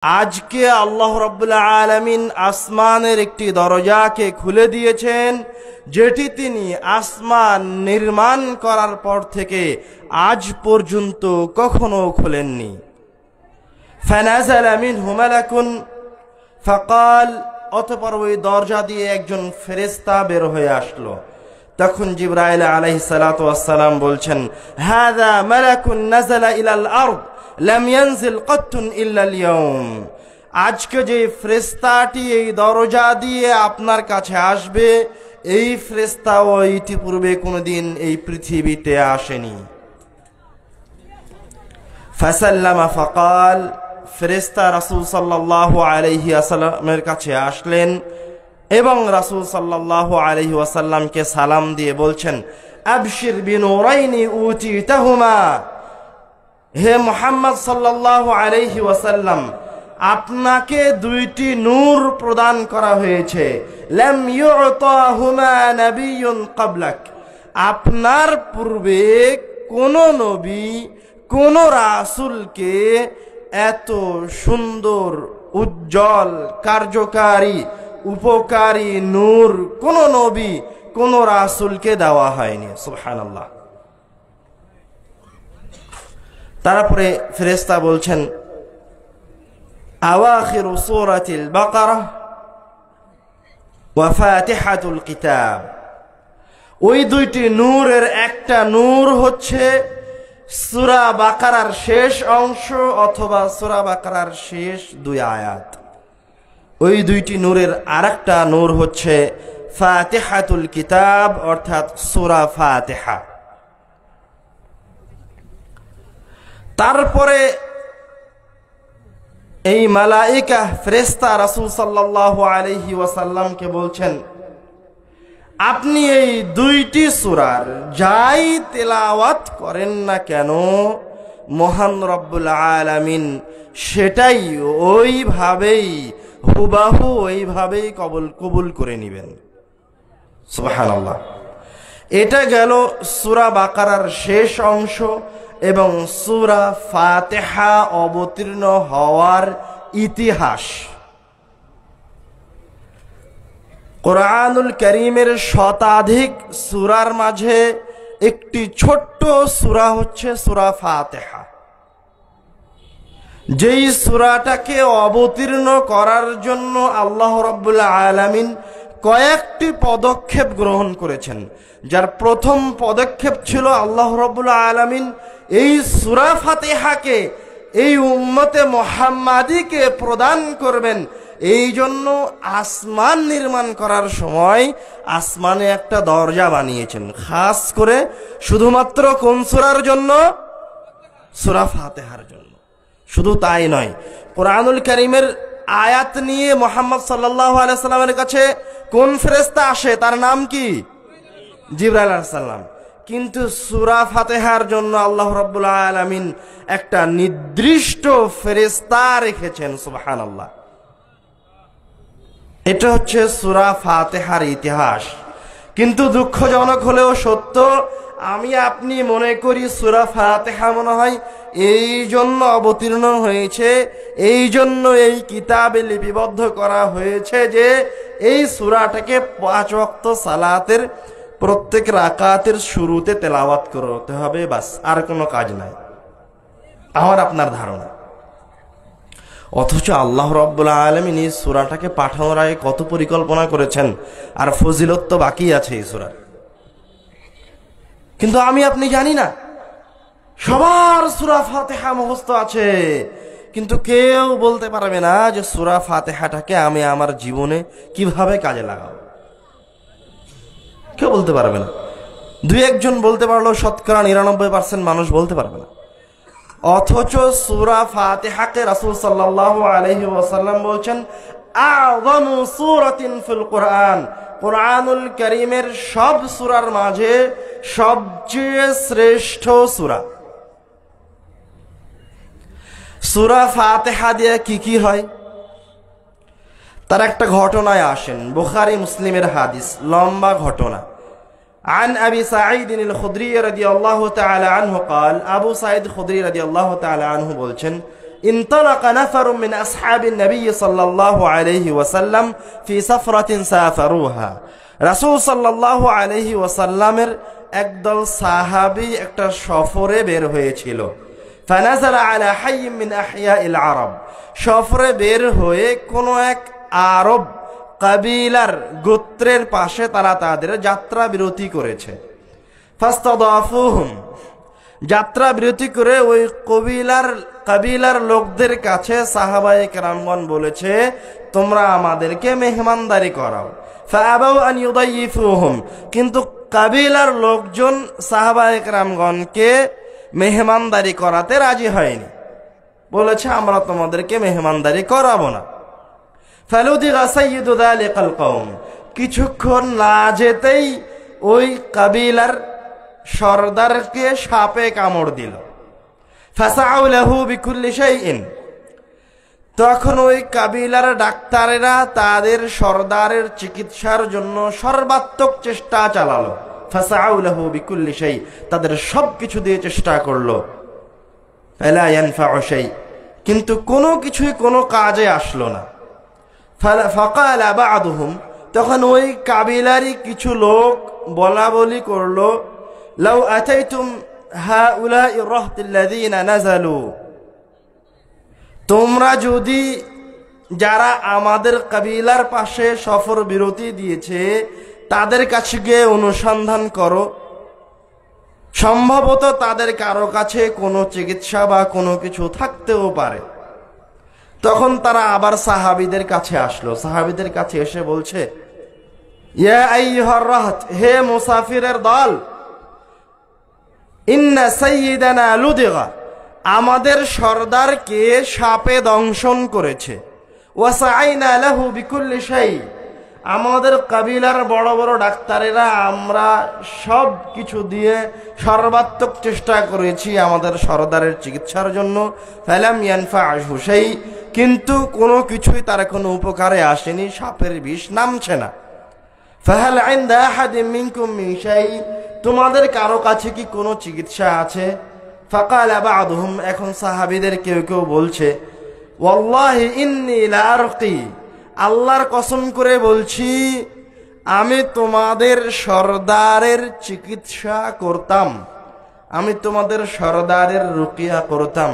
আজকে আল্লাহ রাব্বুল আলামিন আসমানের একটি দরজাকে খুলে দিয়েছেন, যেটি তিনি আসমান নির্মাণ করার পর থেকে আজ পর্যন্ত কখনো খোলেননি। ফানাজালা মিনহু মালাকুন ফাকাল, অতঃপর ওই দরজা দিয়ে একজন ফেরেশতা বের হয়ে আসলো। তখন জিবরাইল আলাইহিস সালাতু ওয়াস সালাম বলছেন, হাযা মালাকুন নাযালা ইলাল আরদ লাম ইয়ানজিল কাত্তুন ইল্লা আল-ইয়াওম। আজকে যে ফেরেশতাটি এই দরজা দিয়ে আপনার কাছে আসবে, এই ফেরেশতাও ইতিপূর্বে কোনোদিন এই পৃথিবীতে আসেনি। ফাসাল্লামা ফাকাল, ফেরেশতা রাসূল সাল্লাল্লাহু আলাইহি ওয়াসাল্লামের কাছে আসলেন এবং রাসূল সাল্লাল্লাহু আলাইহি ওয়াসাল্লামকে সালাম দিয়ে বলছেন, আবশির বিনুরাইনি উতিতাহুমা। হে মুহাম্মদ সাল্লাল্লাহু আলাইহি ওয়াসাল্লাম, আপনাকে দুইটি নূর প্রদান করা হয়েছে। লাম ইউতাহুমা নাবিয়্যুন ক্বাবলাক, আপনার পূর্বে কোন নবী কোন রাসূলকে এত সুন্দর, উজ্জ্বল, কার্যকারী, উপকারী নূর কোন নবী কোন রাসূলকে দেওয়া হয়নি। সুবহানাল্লাহ। তারপরে ফেরেশতা বলছেন, আওয়াখিরু সূরাতিল বাকারা ওয়া ফাতিহাতুল কিতাব। ওই দুইটি নূরের একটা নূর হচ্ছে সূরা বাকারার শেষ অংশ অথবা সূরা বাকারার শেষ দুই আয়াত। ওই দুইটি নূরের আরেকটা নূর হচ্ছে ফাতিহাতুল কিতাব, অর্থাৎ সূরা ফাতিহা। তারপরে এই মালায়েকা ফেরেশতা রাসূল সাল্লাল্লাহু আলাইহি ওয়াসাল্লামকে বলছেন, আপনি এই দুইটি সূরার যাই তেলাওয়াত করেন না কেন, মহান রব্বুল আলামিন সেটাই ওইভাবেই হুবাহু ওইভাবেই কবুল করে নেবেন। সুবহানাল্লাহ। এটা গেল সূরা বাকারার শেষ অংশ এবং সূরা ফাতিহা অবতীর্ণ হওয়ার ইতিহাস। কোরআনুল কারীমের শতাধিক সূরার মাঝে একটি ছোট্ট সূরা হচ্ছে সূরা ফাতিহা। যেই সূরাটাকে অবতীর্ণ করার জন্য আল্লাহ রাব্বুল আলামিন কয়েকটি পদক্ষেপ গ্রহণ করেছেন। যার প্রথম পদক্ষেপ ছিল আল্লাহ রাব্বুল আলামিন এই সূরা ফাতিহাকে এই উম্মতে মুহাম্মাদীকে প্রদান করবেন। এই জন্য আসমান নির্মাণ করার সময় আসমানে একটা দরজা বানিয়েছেন, খাস করে শুধুমাত্র কোন সূরার জন্য? সূরা ফাতিহার জন্য। শুধু তাই নয়, কোরআনুল কারীমের আয়াত নিয়ে মুহাম্মদ সাল্লাল্লাহু আলাইহি ওয়াসাল্লামের কাছে কোন ফেরেশতা আসে, তার নাম কি? জিবরাইল আলাইহিস সালাম। কিন্তু সূরা ফাতিহার জন্য আল্লাহ রাব্বুল আলামিন একটা নির্দিষ্ট ফেরেশতা রেখেছেন। সুবহানাল্লাহ। এটা হচ্ছে সূরা ফাতিহার ইতিহাস। কিন্তু দুঃখজনক হলেও সত্য, আমি আপনি মনে করি সূরা ফাতিহা মনে হয় এই জন্য অবতীর্ণ হয়েছে, এই জন্য এই কিতাবে লিপিবদ্ধ করা হয়েছে যে এই সূরাটাকে 5 ওয়াক্ত সালাতের প্রত্যেক রাকাতের শুরুতে তেলাওয়াত করতে হবে, বাস, আর কোনো কাজ নাই, আমার আপনার ধারণা। অথচ আল্লাহ রাব্বুল আলামিন এই সূরাটাকে পাঠানোর আগে কত পরিকল্পনা করেছেন, আর ফজিলত তো বাকি আছে এই সূরার। কিন্তু আমি আপনি জানি না। সবার সূরা ফাতিহা মুখস্থ আছে, কিন্তু কেউ বলতে পারবে না যে সূরা ফাতিহাটাকে আমি আমার জীবনে কিভাবে কাজে লাগাবো। কেউ বলতে পারবে না। দুই একজন বলতে পারলেও শতকরা 99% মানুষ বলতে পারবে না। অথচ সূরা ফাতিহাকে রাসূল সাল্লাল্লাহু আলাইহি ওয়াসাল্লাম বলছেন, আযমু সূরাতিন ফিল কুরআন। কোরআনুল কারীমের সব সূরার মাঝে সবচেয়ে শ্রেষ্ঠ সূরা। সূরা ফাতিহা দিয়ে কি হয় তার একটা ঘটনায় আসেন। বুখারী মুসলিমের হাদিস, লম্বা ঘটনা। عن أبي سعيد الخدري رضي الله تعالى عنه قال, আবু সাঈদ খুদরি রাদিয়াল্লাহু তাআলা আনহু বলছেন, انطلق نفر من أصحاب النبي صلى الله عليه وسلم في سفرة سافروها রাসূল সাল্লাল্লাহু আলাইহি ওয়াসাল্লামের একদল সাহাবী একটা সফরে বের হয়েছিল। ফানাযালা আলা হাইয়্যিন মিন আহইয়াইল আরব, সফরে বের হয়ে কোন এক আরব কাবিলার গোত্রের পাশে তারা তাদের যাত্রা বিরতি করেছে। ফাস্তাদাফুহুম, যাত্রা বিরতি করে ওই কাবিলার লোকদের কাছে সাহাবায়ে কেরামগণ বলেছে, তোমরা আমাদেরকে মেহমানদারি করাও। ফাআবাউ আন ইউদাইফুহুম, কিন্তু কাবিলার লোকজন সাহাবায়ে কেরামগণকে মেহমানদারি করাতে রাজি হয়নি, বলেছে আমরা তোমাদেরকে মেহমানদারি করাবো না। ফালুদিগা সাইয়্যিদু যালিকাল কওম, কিছুক্ষণ না যেতেই ওই কাবিলার সরদারকে সাপে কামড় দিল। ফাসাউ লাহু বিকুল্লি শাইইন, তখন ওই কাবিলার ডাক্তারেরা তাদের সরদারের চিকিৎসার জন্য সর্বাত্মক চেষ্টা চালালো। ফাসাউ লাহু বিকুল্লি শাই, তাদের সবকিছু দিয়ে চেষ্টা করলো। ফালা ইয়ানফাউ শাই, কিন্তু কোনো কিছুই কোনো কাজে আসলো না। ফাকালা বা'দুহুম, তখন ওই কাবিলারই কিছু লোক বলা বলি করলো, লাউ আতাইতুম হাউলাই রাহতিল্লাযিনা নাযালু, তোমরা যদি যারা আমাদের কাবিলার পাশে সফর বিরতি দিয়েছে তাদের কাছে গিয়ে অনুসন্ধান করো, সম্ভবত তাদের কারো কাছে কোনো চিকিৎসা বা কোনো কিছু থাকতেও পারে। তখন তারা আবার সাহাবীদের কাছে আসলো, সাহাবীদের কাছে এসে বলছে, ইয়া আইয়ুহার রাহত, হে মুসাফিরের দল, ইন্না সাইয়্যিদানা লুদিগা, আমাদের সরদারকে সাপে দংশন করেছে। ওয়াসাইনা লাহু বিকুল্লি শাই, আমাদের কাবিলার বড় বড় ডাক্তারেরা আমরা সব কিছু দিয়ে সর্বাত্মক চেষ্টা করেছি আমাদের সরদারের চিকিৎসার জন্য। ফালাম ইয়ানফা'হু শাই, কিন্তু কোনো কিছুই তার কোনো উপকারে আসেনি, সাপের বিষ নামছে না। ফাহাল ইনদা আহাদিন মিনকুম মিন শাই, তোমাদের কারো কাছে কি কোনো চিকিৎসা আছে? ফাকালা বা'দুহুম, এখন সাহাবীদের কেউ কেউ বলছে, ওয়াল্লাহি ইন্নী লা আরকি, আল্লাহর কসম করে বলছি আমি তোমাদের সরদারের চিকিৎসা করতাম, আমি তোমাদের সরদারের রুকিয়া করতাম।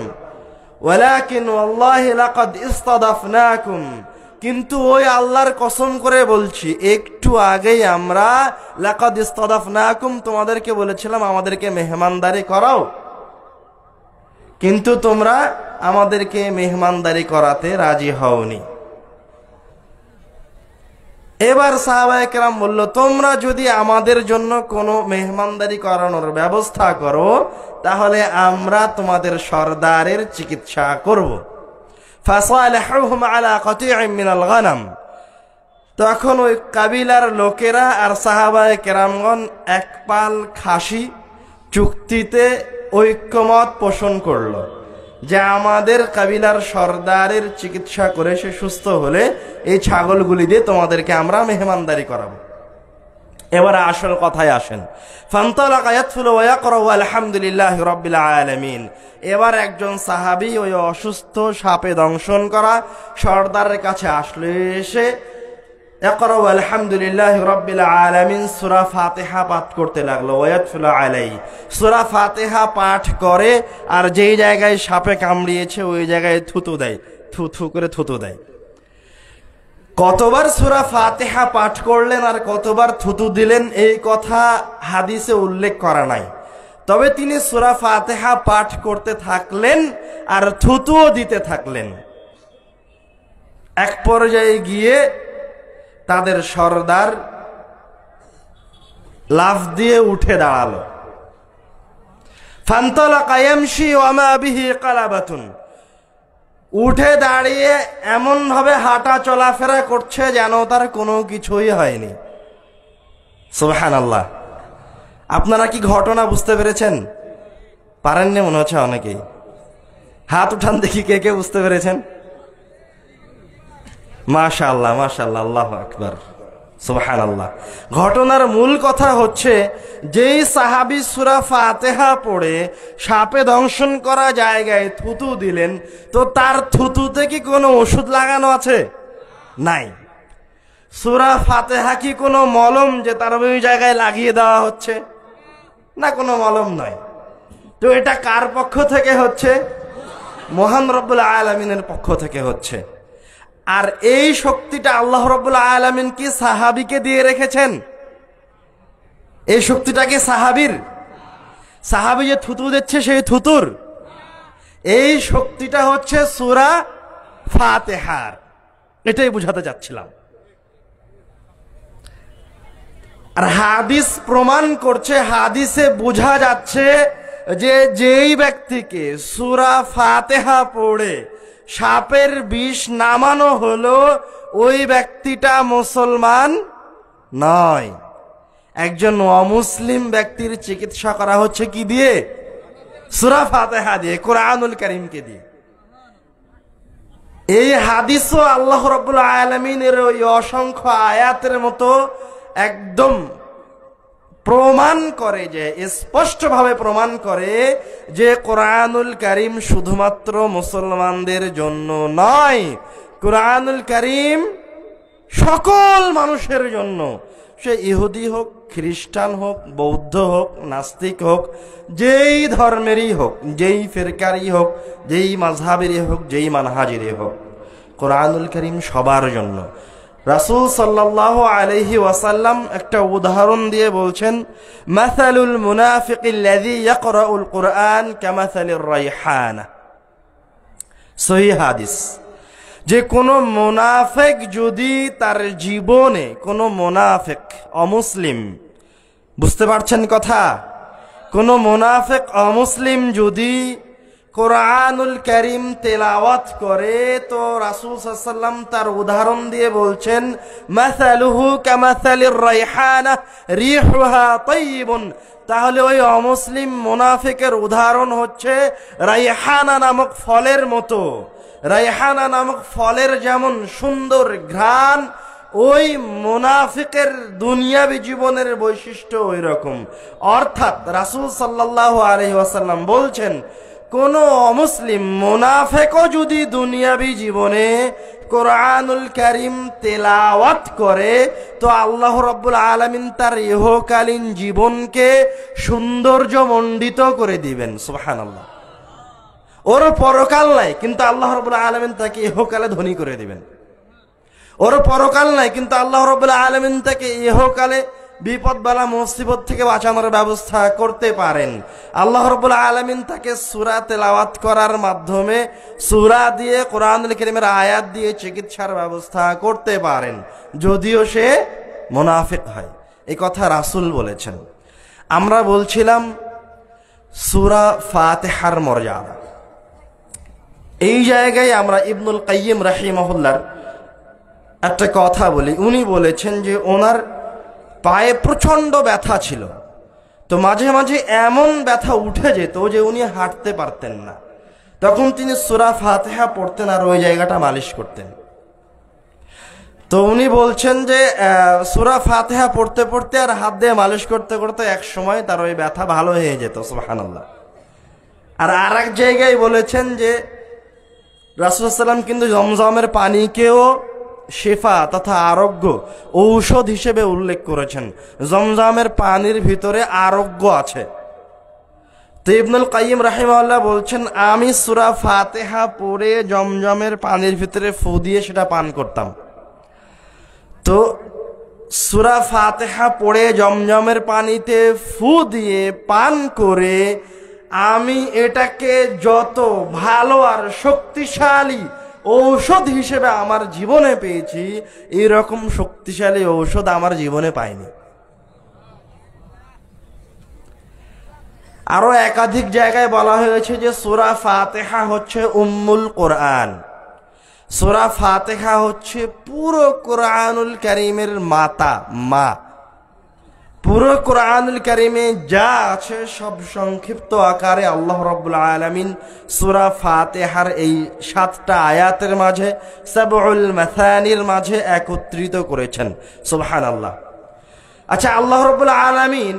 ওয়ালাকিন ওয়াল্লাহি লাকাদ ইস্তাদাফনাকুম, কিন্তু ওই আল্লাহর কসম করে বলছি একটু আগেই আমরা লাকাদ ইস্তাদাফনাকুম, তোমাদেরকে বলেছিলাম আমাদেরকে মেহমানদারি করাও, কিন্তু তোমরা আমাদেরকে মেহমানদারি করাতে রাজি হওনি। এবার সাহাবায়ে কেরাম বলল, তোমরা যদি আমাদের জন্য কোনো মেহমানদারি করানোর ব্যবস্থা করো তাহলে আমরা তোমাদের সরদারের চিকিৎসা করব। ফাসালাহুহুম আলা কাতি'in মিনাল গানাম, তখন ওই কাবিলার লোকেরা আর সাহাবায়ে কেরামগণ এক পাল খাসি চুক্তিতে ঐক্যমত পোষণ করলো যে আমাদের কাবিলার সরদারের চিকিৎসা করে সে সুস্থ হলে এই ছাগলগুলি দিয়ে তোমাদেরকে আমরা মেহমানদারি করাবো। এবারে আসল কথায় আসেন। ফান্তালাকা ইয়াতফুলু ওয়া ইয়াকরাউ আলহামদুলিল্লাহি রাব্বিল আলামিন, এবার একজন সাহাবী ওই অসুস্থ সাপে দংশন করা সরদারের কাছে আসলো, এসে ইকরাউ আলহামদুলিল্লাহি রাব্বিল আলামিন সূরা ফাতিহা পাঠ করতে লাগলো। ওয়ায়াতফুলু আলাইহি, সূরা ফাতিহা পাঠ করে আর যেই জায়গায় সাপে কামড়িয়েছে ওই জায়গায় থুতু দেয়, থু করে থুতু দেয়। কতবার সূরা ফাতিহা পাঠ করলেন আর কতবার থুতু দিলেন এই কথা হাদিসে উল্লেখ করা নাই, তবে তিনি সূরা ফাতিহা পাঠ করতে থাকলেন আর থুতুও দিতে থাকলেন। এক পর্যায়ে গিয়ে তাদের সরদার লাফ দিয়ে উঠে দাঁড়ালো। ফান্তালাকা ইয়ামশি ওয়া মা বিহি কালাবাতুন, উঠে দাঁড়িয়ে এমন ভাবে হাঁটা চলাফেরা করছে যেন তার কোনো কিছুই হয়নি। সুবহানাল্লাহ। আপনারা কি ঘটনা বুঝতে পেরেছেন? পারেননি মনে হচ্ছে অনেকেই। হাত উঠান দেখি কে কে বুঝতে পেরেছেন। মাশাআল্লাহ মাশাআল্লাহ, আল্লাহু আকবার। সুবহানাল্লাহ। ঘটনার মূল কথা হচ্ছে, যেই সাহাবী সূরা ফাতিহা পড়ে সাপে দংশন করা জায়গায় থুতু দিলেন, তো তার থুতুতে কি কোনো ওষুধ লাগানো আছে? নাই। সূরা ফাতিহা কি কোনো মলম যে তার ওই জায়গায় লাগিয়ে দেওয়া হচ্ছে? না, কোনো মলম নয়। তো এটা কার পক্ষ থেকে হচ্ছে? মহান রব্বুল আলামিনের পক্ষ থেকে হচ্ছে। আর এই শক্তিটা আল্লাহ রব্বুল আলামিন কি সাহাবীকে দিয়ে রেখেছেন? এই শক্তিটা কি সাহাবীর? সাহাবী যে থুতু দিচ্ছে সেই থুতুর? এই শক্তিটা হচ্ছে সূরা ফাতিহার। এটাই বুঝাতে যাচ্ছিলাম। আর হাদিস প্রমাণ করছে, হাদিসে বোঝা যাচ্ছে যে যেই ব্যক্তিকে সূরা ফাতিহা পড়ে সাপের বিষ নামানো হলো, ওই ব্যক্তিটা মুসলমান নয়। একজন অমুসলিম ব্যক্তির চিকিৎসা করা হচ্ছে কি দিয়ে? সূরা ফাতিহা দিয়ে, কোরআনুল কারীমকে দিয়ে। এই হাদিসও আল্লাহ রাব্বুল আলামিনের ওই অসংখ্য আয়াতের মতো একদম প্রমাণ করে, যে স্পষ্টভাবে প্রমাণ করে যে কোরআনুল কারীম শুধুমাত্র মুসলমানদের জন্য নয়, কোরআনুল কারীম সকল মানুষের জন্য। সে ইহুদি হোক, খ্রিস্টান হোক, বৌদ্ধ হোক, নাস্তিক হোক, যেই ধর্মেরই হোক, যেই ফিরকারই হোক, যেই মাযহাবেরই হোক, যেই মানহাজেরই হোক, কোরআনুল কারীম সবার জন্য। রাসূল সাল্লাল্লাহু আলাইহি ওয়াসাল্লাম একটা উদাহরণ দিয়ে বলছেন, মাসালুল মুনাফিকিল্লাযী ইয়াকরাউল কুরআন কামাসালির রাইহানা। সহিহ হাদিস। যে কোনো মুনাফিক যদি তার জীবনে, কোনো মুনাফিক অমুসলিম, বুঝতে পারছেন কথা? কোনো মুনাফিক অমুসলিম যদি কোরআনুল কারীম তেলাওয়াত করে, তো রাসূল সাল্লাল্লাহু আলাইহি ওয়াসাল্লাম তার উদাহরণ দিয়ে বলছেন, মাসালুহু কামাসালির রাইহানা রিহুহা তাইয়িবুন। তাহলে ওই অমুসলিম মুনাফিকের উদাহরণ হচ্ছে রাইহানা নামক ফলের মতো। রাইহানা নামক ফলের যেমন সুন্দর ঘ্রাণ, ওই মুনাফিকের দুনিয়াবী জীবনের বৈশিষ্ট্য ওই রকম। অর্থাৎ রাসূল সাল্লাল্লাহু আলাইহি ওয়াসাল্লাম বলছেন, কোন অমুসলিম মুনাফিকও যদি দুনিয়াবী জীবনে কোরআনুল কারীম তেলাওয়াত করে, তো আল্লাহ রাব্বুল আলামিন তার ইহকালীন জীবনকে সৌন্দর্যমণ্ডিত করে দিবেন। সুবহানাল্লাহ। ওর পরকাল নাই, কিন্তু আল্লাহ রাব্বুল আলামিন তাকে ইহকালে ধনী করে দিবেন। ওর পরকাল নাই, কিন্তু আল্লাহ রাব্বুল আলামিন তাকে ইহকালে বিপদ বালা মুসিবত থেকে বাঁচানোর ব্যবস্থা করতে পারেন। আল্লাহ রাব্বুল আলামিন তাকে সূরা তেলাওয়াত করার মাধ্যমে, সূরা দিয়ে, কোরআনুল কারীমের আয়াত দিয়ে চিকিৎসার ব্যবস্থা করতে পারেন, যদিও সে মুনাফিক হয়। এই কথা রাসূল বলেছেন। আমরা বলছিলাম সূরা ফাতিহার মর্যাদা। এই জায়গায় আমরা ইবনুল কাইয়িম রাহিমাহুল্লাহর একটা কথা বলি। উনি বলেছেন যে ওনার পায়ে প্রচন্ড ব্যথা ছিল, তো মাঝে মাঝে এমন ব্যথা উঠে যেত যে উনি হাঁটতে পারতেন না। তখন তিনি সূরা ফাতিহা পড়তেন আর ওই জায়গাটা মালিশ করতেন। তো উনি বলছেন যে সূরা ফাতিহা পড়তে পড়তে আর হাত দিয়ে মালিশ করতে করতে এক সময় তার ওই ব্যথা ভালো হয়ে যেত। সুবহানাল্লাহ। আর আরেক জায়গায় বলেছেন যে রাসূল সাল্লাল্লাহু আলাইহি ওয়াসাল্লাম কিন্তু জমজমের পানিকেও শিফা তথা আরোগ্য, ঔষধ হিসেবে উল্লেখ করেছেন। জমজমের পানির ভিতরে আরোগ্য আছে। তো ইবনুল কাইয়িম রাহিমাহুল্লাহ বলছেন, আমি সূরা ফাতিহা পড়ে জমজমের পানির ভিতরে ফু দিয়ে সেটা পান করতাম। তো সূরা ফাতিহা পড়ে জমজমের পানিতে ফু দিয়ে পান করে আমি এটাকে যত ভালো আর শক্তিশালী ঔষধ হিসেবে আমার জীবনে পেয়েছি, এরকম শক্তিশালী ঔষধ আমার জীবনে পাইনি। আরো একাধিক জায়গায় বলা হয়েছে যে সূরা ফাতিহা হচ্ছে উম্মুল কোরআন। সূরা ফাতিহা হচ্ছে পুরো কোরআনুল কারীমের মাতা, মা। পুরো কোরআনুল কারীমে যা আছে সব সংক্ষিপ্ত আকারে আল্লাহ রাব্বুল আলামিন সূরা ফাতিহার এই 7টা আয়াতের মাঝে, সাবউল মাসানির মাঝে একত্রিত করেছেন। সুবহানাল্লাহ। আচ্ছা, আল্লাহ রাব্বুল আলামিন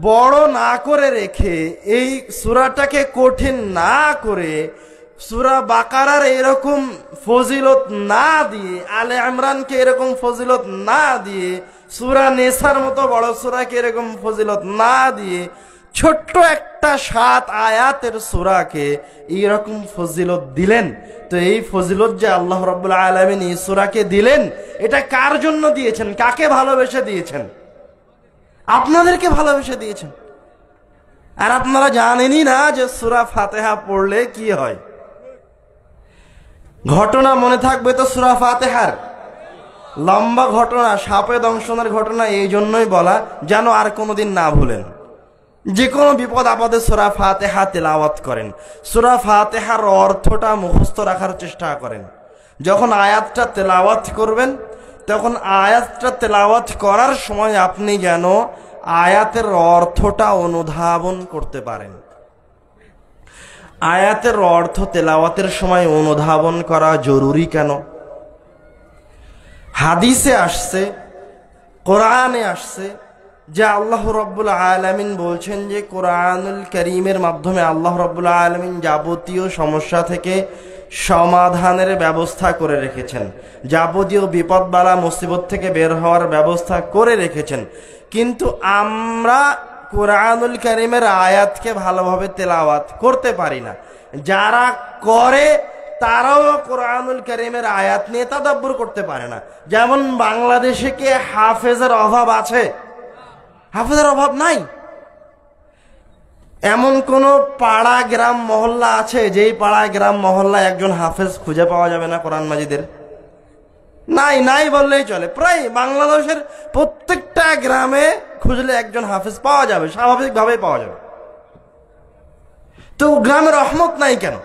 বড় না করে রেখে এই সূরাটাকে কঠিন না করে সূরা বাকারার এরকম ফজিলত না দিয়ে, আলে ইমরানকে এরকম ফজিলত না দিয়ে, সূরা নিসার মতো বড় সূরাকে এরকম ফজিলত না দিয়ে ছোট্ট একটা 7 আয়াতের সূরাকে এইরকম ফজিলত দিলেন। তো এই ফজিলত যে আল্লাহ রাব্বুল আলামিন এই সূরাকে দিলেন, এটা কার জন্য দিয়েছেন? কাকে ভালোবেসে দিয়েছেন? আপনাদেরকে ভালোবেসে দিয়েছেন। আর আপনারা জানেনই না যে সূরা ফাতিহা পড়লে কি হয়। ঘটনা মনে থাকবে তো সূরা ফাতিহার? লম্বা ঘটনা, সাপে দংশনের ঘটনা, এই জন্যই বলা যেন আর কোনোদিন না ভুলেন। যে কোনো বিপদ আপদে সূরা ফাতিহা তেলাওয়াত করেন, সূরা ফাতিহার অর্থটা মুখস্থ রাখার চেষ্টা করেন। যখন আয়াতটা তেলাওয়াত করবেন, তখন আয়াতটা তেলাওয়াত করার সময় আপনি যেন আয়াতের অর্থটা অনুধাবন করতে পারেন। আয়াতের অর্থ তেলাওয়াতের সময় অনুধাবন করা জরুরি কেন? হাদিসে আসছে, কোরআনে আসছে যে আল্লাহ রাব্বুল আলামিন বলছেন যে কোরআনুল কারীমের মাধ্যমে আল্লাহ রাব্বুল আলামিন যাবতীয় সমস্যা থেকে সমাধানের ব্যবস্থা করে রেখেছেন, যাবতীয় বিপদ বালা মুসিবত থেকে বের হওয়ার ব্যবস্থা করে রেখেছেন। কিন্তু আমরা কোরআনুল কারীমের আয়াতকে ভালোভাবে তেলাওয়াত করতে পারি না। যারা করে তারাও কোরআনুল কারীমের আয়াত নিয়ে তাদাব্বুর করতে পারে না। যেমন বাংলাদেশে কি হাফেজের অভাব আছে? হাফেজের অভাব নাই। এমন কোন পাড়া গ্রাম মহল্লা আছে যেই পাড়া গ্রাম মহল্লা একজন হাফেজ খুঁজে পাওয়া যাবে না কোরআন মাজিদের? নাই, নাই বললেই চলে। প্রায় বাংলাদেশের প্রত্যেকটা গ্রামে খুঁজলে একজন হাফেজ পাওয়া যাবে, স্বাভাবিকভাবেই পাওয়া যাবে। তো গ্রামের রহমত নাই কেন?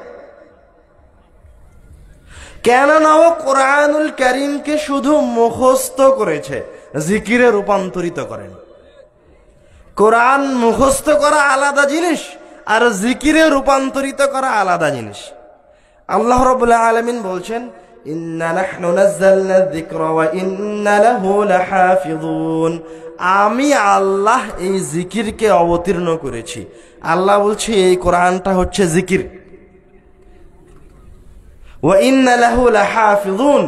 কেননা ও কোরআনুল কারীমকে শুধু মুখস্থ করেছে, জিকিরে রূপান্তরিত করেন। কোরআন মুখস্থ করা আলাদা জিনিস, আর জিকিরে রূপান্তরিত করা আলাদা জিনিস। আল্লাহ রাব্বুল আলামিন বলছেন, ইন্না নাহনু নাযালনা যিকরা ওয়া ইন্না লাহু লাহাফিযুন। আমি আল্লাহ এই জিকিরকে অবতীর্ণ করেছি। আল্লাহ বলছে এই কোরআনটা হচ্ছে জিকির। ওয়া ইন্না লাহু লাহাফিযুন,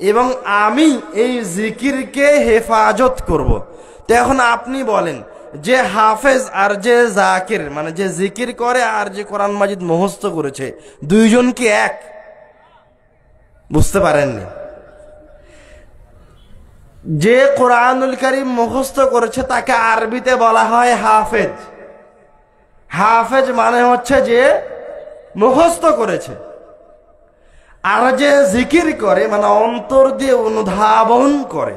এবং আমি এই জিকিরকে হেফাজত করব। তো এখন আপনি বলেন যে হাফেজ আর যে জাকির, মানে যে জিকির করে আর যে কোরআন মাজিদ মুখস্থ করেছে, দুইজন কি এক? বুঝতে পারেননি? যে কোরআনুল কারীম মুখস্থ করেছে তাকে আরবিতে বলা হয় হাফেজ। হাফেজ মানে হচ্ছে যে মুখস্থ করেছে। আর যে জিকির করে মানে অন্তর দিয়ে অনুধাবন করে,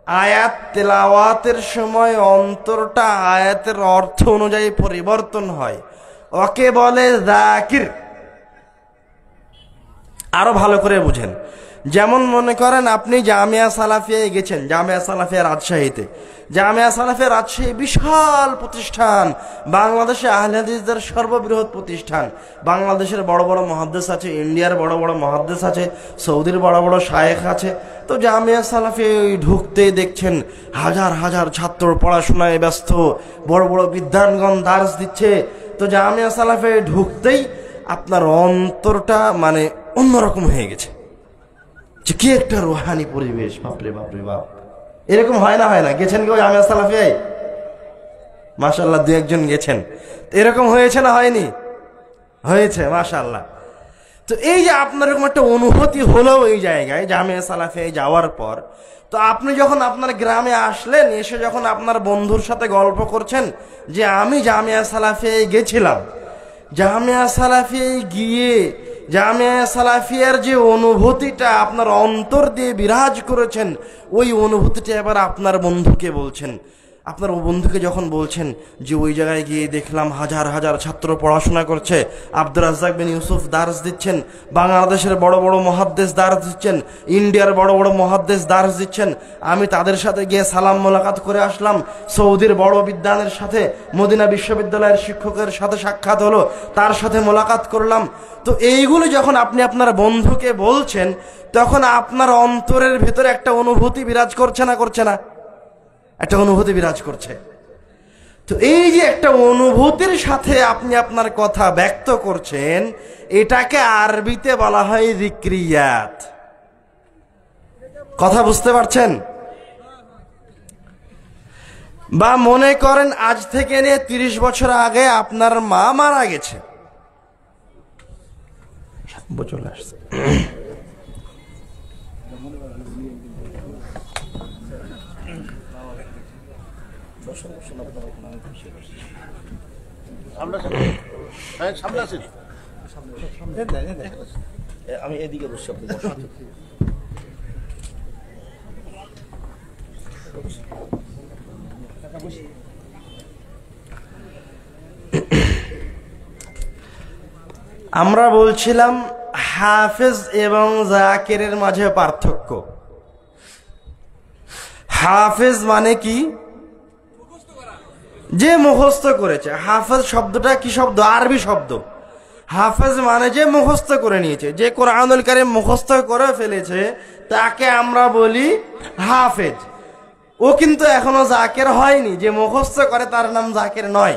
আয়াত তেলাওয়াতের সময় অন্তরটা আয়াতের অর্থ অনুযায়ী পরিবর্তন হয়, ওকে বলে যাকির। আরো ভালো করে বুঝেন, যেমন মনে করেন আপনি জামিয়া সালাফিয়ায় গেছেন, জামিয়া সালাফিয়া রাজশাহীতে। জামিয়া সালাফিয়া রাজশাহী বিশাল প্রতিষ্ঠান, বাংলাদেশে আহলে হাদিসদের সর্ববৃহৎ প্রতিষ্ঠান। বাংলাদেশের বড় বড় মুহাদ্দিস আছে, ইন্ডিয়ার বড় বড় মুহাদ্দিস আছে, সৌদির বড় বড় শায়েখ আছে। তো জামিয়া সালাফিয়া ঢুকতেই দেখছেন হাজার হাজার ছাত্র পড়াশোনায় ব্যস্ত, বড় বড় বিদ্বানগণ দার্স দিচ্ছে। তো জামিয়া সালাফিয়া ঢুকতেই আপনার অন্তরটা মানে অন্যরকম হয়ে গেছে, যে কি একটা রুহানি পরিবেশ। বাপরে বাপরে বাপ, এরকম হয় না? হয় না? গেছেন কেউ জামিয়া সালাফিয়ায়? মাশাআল্লাহ, দু একজন গেছেন। এরকম হয়েছে না হয়নি? হয়েছে, মাশাআল্লাহ। তো এই যে আপনার এরকম একটা অনুভূতি হলো এই জায়গায় জামিয়া সালাফিয়ায় যাওয়ার পর, তো আপনি যখন আপনার গ্রামে আসলেন, এসে যখন আপনার বন্ধুর সাথে গল্প করছেন যে আমি জামিয়া সালাফিয়ায় গেছিলাম, জামিয়া সালাফিয়ায় গিয়ে জামিয়া সালাফিয়ার যে অনুভূতিটা আপনার অন্তর দিয়ে বিরাজ করেছেন, ওই অনুভূতিটা এবার আপনার বন্ধুকে বলছেন। আপনার ও বন্ধুকে যখন বলছেন যে ওই জায়গায় গিয়ে দেখলাম হাজার হাজার ছাত্র পড়াশোনা করছে, আব্দুর রাজ্জাক বিন ইউসুফ দার্স দিচ্ছেন, বাংলাদেশের বড় বড় মুহাদ্দিস দার্স দিচ্ছেন, ইন্ডিয়ার বড় বড় মুহাদ্দিস দার্স দিচ্ছেন, আমি তাদের সাথে গিয়ে সালাম মোলাকাত করে আসলাম, সৌদির বড় বিদ্বানের সাথে মদিনা বিশ্ববিদ্যালয়ের শিক্ষকের সাথে সাক্ষাৎ হলো, তার সাথে মোলাকাত করলাম। তো এইগুলো যখন আপনি আপনার বন্ধুকে বলছেন, তখন আপনার অন্তরের ভিতরে একটা অনুভূতি বিরাজ করছে না করছে না? একটা অনুভূতি বিরাজ করছে। তো এই যে একটা অনুভূতির সাথে আপনি আপনার কথা ব্যক্ত করছেন, এটাকে আরবিতে বলা হয় যিকরিয়াত। কথা বুঝতে পারছেন? বা মনে করেন আজ থেকে নিয়ে 30 বছর আগে আপনার মা মারা গেছে, চলে আসছে, আমি এদিকে বসছি, আমরা বলছিলাম হাফেজ এবং জাকিরের মাঝে পার্থক্য। হাফেজ মানে কি? যে মুখস্থ করেছে। হাফেজ শব্দটা কি শব্দ? আরবি শব্দ। হাফেজ মানে যে মুখস্থ করে নিয়েছে, যে কোরআনুল কারীম মুখস্থ করে ফেলেছে, তাকে আমরা বলি হাফেজ। ও কিন্তু এখনো জাকির হয়নি। যে মুখস্থ করে তার নাম জাকির নয়।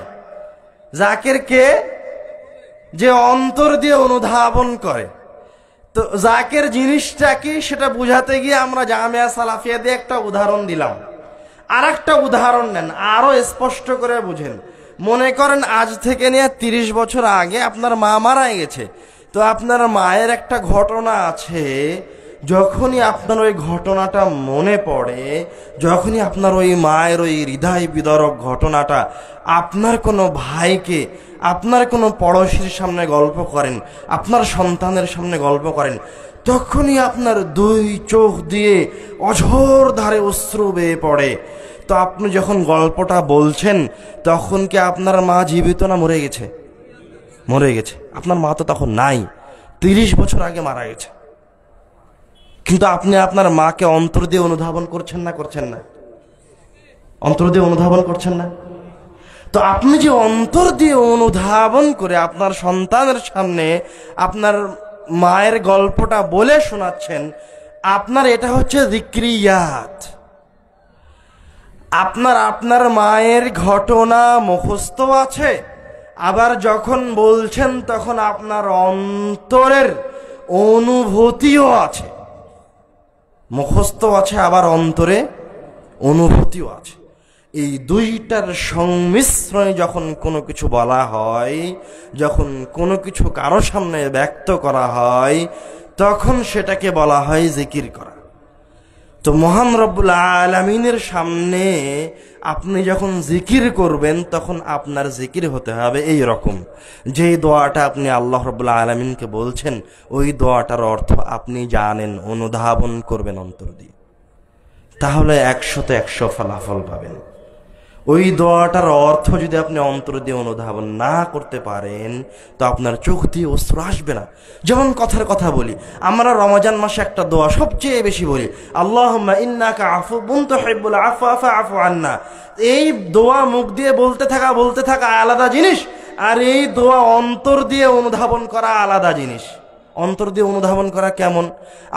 জাকির কে? যে অন্তর দিয়ে অনুধাবন করে। তো জাকির জিনিসটা কি সেটা বুঝাতে গিয়ে আমরা জামিয়া সালাফিয়া দিয়ে একটা উদাহরণ দিলাম। আর একটা উদাহরণ নেন, আরো স্পষ্ট করে বুঝেন। মনে করেন আজ থেকে নিয়ে 30 বছর আগে আপনার মা মারা গেছে। তো আপনার মায়ের একটা ঘটনা আছে, যখনই আপনার ওই ঘটনাটা মনে পড়ে, যখনই আপনার ওই মায়ের ওই হৃদয় বিদারক ঘটনাটা আপনার কোনো ভাইকে, আপনার কোনো পড়োশির সামনে গল্প করেন, আপনার সন্তানের সামনে গল্প করেন, তখনই আপনার 2 চোখ দিয়ে অঝোর ধারে অশ্রু বেয়ে পড়ে। তো আপনি যখন গল্পটা বলছেন, তখন কি আপনার মা জীবিত না মরে গেছে? মরে গেছে। আপনার মা তো তখন নাই, 30 বছর আগে মারা গেছে। কিন্তু আপনি আপনার মাকে অন্তর দিয়ে অনুধাবন করছেন না করছেন না? অন্তর দিয়ে অনুধাবন করছেন না? তো আপনি যে অন্তর দিয়ে অনুধাবন করে আপনার সন্তানের সামনে আপনার মায়ের গল্পটা বলে শোনাচ্ছেন, আপনার এটা হচ্ছে যিকরিয়াত। আপনার মায়ের ঘটনা মুখস্থ আছে, আবার যখন বলছেন তখন আপনার অন্তরের অনুভূতিও আছে। মুখস্থ আছে, আবার অন্তরে অনুভূতিও আছে। এই দুইটার সংমিশ্রণে যখন কোনো কিছু বলা হয়, যখন কোনো কিছু কারো সামনে ব্যক্ত করা হয়, তখন সেটাকে বলা হয় জিকির করা। তো মহান রব্বুল আলামিনের সামনে আপনি যখন জিকির করবেন, তখন আপনার জিকির হতে হবে এই রকম, যে দোয়াটা আপনি আল্লাহ রব্বুল আলামিনকে বলছেন, ওই দোয়াটার অর্থ আপনি জানেন, অনুধাবন করবেন অন্তর দিয়ে। তাহলে 100-তে 100 ফলাফল পাবেন। ওই দোয়াটার অর্থ যদি আপনি অন্তর দিয়ে অনুধাবন না করতে পারেন, তো আপনার চোখ দিয়ে অশ্রু আসবে না। যেমন কথার কথা বলি, আমরা রমজান মাসে একটা দোয়া সবচেয়ে বেশি বলি, আল্লাহুম্মা ইন্নাকা আফুউন তুহিব্বুল আফওয়া ফাআফু আন্না। এই দোয়া মুখ দিয়ে বলতে থাকা আলাদা জিনিস, আর এই দোয়া অন্তর দিয়ে অনুধাবন করা আলাদা জিনিস। অন্তর দিয়ে অনুধাবন করা কেমন?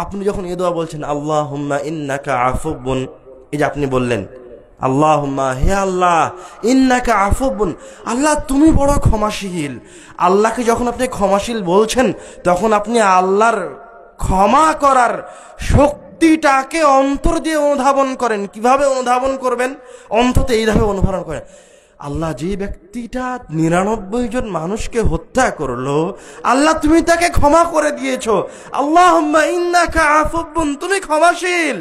আপনি যখন এই দোয়া বলছেন, আল্লাহুম্মা ইন্নাকা আফুউন, এই যে আপনি বললেন আল্লাহুম্মা, হে আল্লাহ, ইন্নাকা আফুউন, আল্লাহ তুমি বড় ক্ষমাশীল। আল্লাহকে যখন আপনি ক্ষমাশীল বলছেন, তখন আপনি আল্লাহর ক্ষমা করার শক্তিটাকে অন্তর দিয়ে অনুধাবন করেন। কিভাবে অনুধাবন করবেন? অন্তত এইভাবে অনুধাবন করেন, আল্লাহ যে ব্যক্তিটা 99 জন মানুষকে হত্যা করলো, আল্লাহ তুমি তাকে ক্ষমা করে দিয়েছো। আল্লাহুম্মা ইন্নাকা আফুউন, তুমি ক্ষমাশীল।